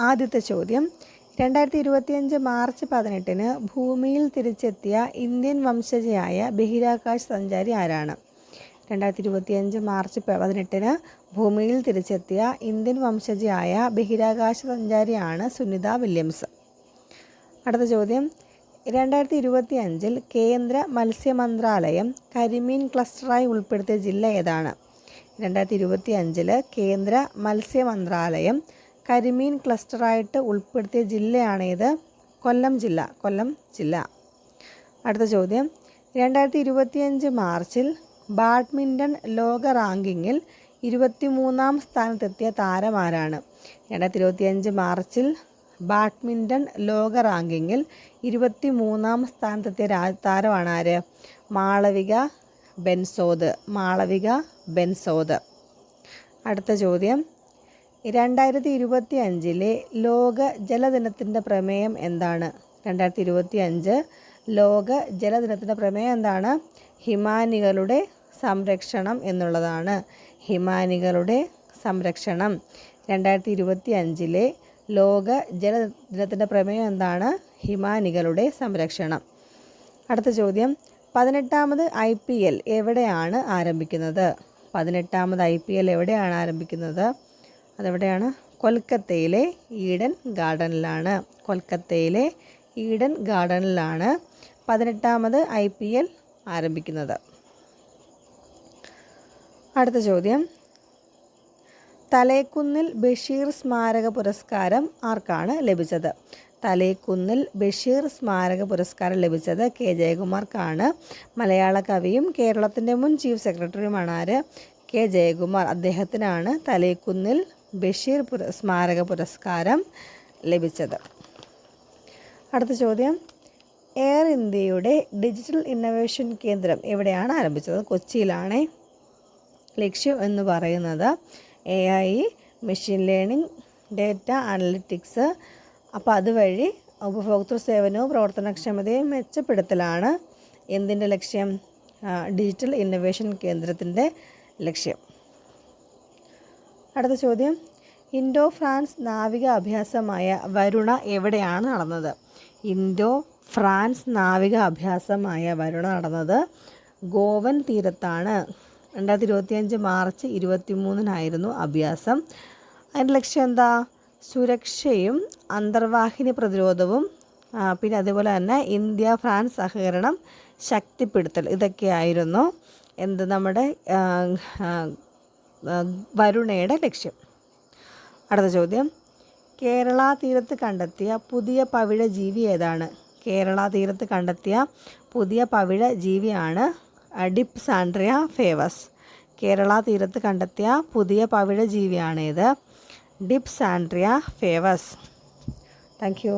ആദ്യത്തെ ചോദ്യം, 2025 മാർച്ച് 18 ഭൂമിയിൽ തിരിച്ചെത്തിയ ഇന്ത്യൻ വംശജയായ ബഹിരാകാശ സഞ്ചാരി ആരാണ്? 2025 മാർച്ച് 18 ഭൂമിയിൽ തിരിച്ചെത്തിയ ഇന്ത്യൻ വംശജയായ ബഹിരാകാശ സഞ്ചാരിയാണ് സുനിത വില്യംസ്. അടുത്ത ചോദ്യം, 2025 കേന്ദ്ര മത്സ്യ മന്ത്രാലയം കരിമീൻ ക്ലസ്റ്ററായി ഉൾപ്പെടുത്തിയ ജില്ല ഏതാണ്? 2025 കേന്ദ്ര മത്സ്യ മന്ത്രാലയം കരിമീൻ ക്ലസ്റ്ററായിട്ട് ഉൾപ്പെടുത്തിയ ജില്ലയാണേത്? കൊല്ലം ജില്ല. അടുത്ത ചോദ്യം, 2025 മാർച്ചിൽ ബാഡ്മിൻ്റൺ ലോക റാങ്കിങ്ങിൽ 23-ാം സ്ഥാനത്തെത്തിയ താരമാരാണ്? 2025 മാർച്ചിൽ ബാഡ്മിൻ്റൺ ലോക റാങ്കിങ്ങിൽ 23-ാം സ്ഥാനത്തെത്തിയ താരമാണ് ആര്? മാളവിക ബെൻസോദ്. അടുത്ത ചോദ്യം, 2025 ലോക ജലദിനത്തിൻ്റെ പ്രമേയം എന്താണ്? 2025 ലോക ജലദിനത്തിൻ്റെ പ്രമേയം എന്താണ്? ഹിമാനികളുടെ സംരക്ഷണം എന്നുള്ളതാണ്. ഹിമാനികളുടെ സംരക്ഷണം. 2025 ലോക ജലദിനത്തിൻ്റെ പ്രമേയം എന്താണ്? ഹിമാനികളുടെ സംരക്ഷണം. അടുത്ത ചോദ്യം, 18ാമത് IPL എവിടെയാണ് ആരംഭിക്കുന്നത്? 18ാമത് IPL എവിടെയാണ് ആരംഭിക്കുന്നത്? അതെവിടെയാണ്? കൊൽക്കത്തയിലെ ഈഡൻ ഗാർഡനിലാണ്. 18ാമത് IPL ആരംഭിക്കുന്നത്. അടുത്ത ചോദ്യം, തലേക്കുന്നിൽ ബഷീർ സ്മാരക പുരസ്കാരം ആർക്കാണ് ലഭിച്ചത്? തലേക്കുന്നിൽ ബഷീർ സ്മാരക പുരസ്കാരം ലഭിച്ചത് K. ജയകുമാർക്കാണ്. മലയാള കവിയും കേരളത്തിൻ്റെ മുൻ ചീഫ് സെക്രട്ടറിയുമാണ് ആര്? K. ജയകുമാർ. അദ്ദേഹത്തിനാണ് തലേക്കുന്നിൽ ബഷീർ സ്മാരക പുരസ്കാരം ലഭിച്ചത്. അടുത്ത ചോദ്യം, എയർ ഇന്ത്യയുടെ ഡിജിറ്റൽ ഇന്നൊവേഷൻ കേന്ദ്രം എവിടെയാണ് ആരംഭിച്ചത്? കൊച്ചിയിലാണ്. ലക്ഷ്യം എന്ന് പറയുന്നത് AI, machine learning, data analytics. അപ്പോൾ അതുവഴി ഉപഭോക്തൃ സേവനവും പ്രവർത്തനക്ഷമതയും മെച്ചപ്പെടുത്തലാണ് എന്തിൻ്റെ ലക്ഷ്യം? ഡിജിറ്റൽ ഇന്നൊവേഷൻ കേന്ദ്രത്തിൻ്റെ ലക്ഷ്യം. അടുത്ത ചോദ്യം, ഇൻഡോ ഫ്രാൻസ് നാവിക അഭ്യാസമായ വരുണ എവിടെയാണ് നടന്നത്? ഇൻഡോ ഫ്രാൻസ് നാവിക അഭ്യാസമായ വരുണ നടന്നത് ഗോവൻ തീരത്താണ്. 2025 മാർച്ച് 23 അഭ്യാസം. അതിൻ്റെ ലക്ഷ്യം എന്താ? സുരക്ഷയും അന്തർവാഹിനി പ്രതിരോധവും പിന്നെ അതുപോലെ തന്നെ ഇന്ത്യ ഫ്രാൻസ് സഹകരണം ശക്തിപ്പെടുത്തൽ. ഇതൊക്കെയായിരുന്നു നമ്മുടെ വരുണയുടെ ലക്ഷ്യം. അടുത്ത ചോദ്യം, കേരള തീരത്ത് കണ്ടെത്തിയ പുതിയ പവിഴ ജീവി ഏതാണ്? കേരള തീരത്ത് കണ്ടെത്തിയ പുതിയ പവിഴ ജീവിയാണ് ഡിപ്സാൻഡ്രിയ ഫേവസ്. കേരള തീരത്ത് കണ്ടെത്തിയ പുതിയ പവിഴ ജീവിയാണേത്? ഡിപ്സാൻഡ്രിയ ഫേവസ്. Thank you.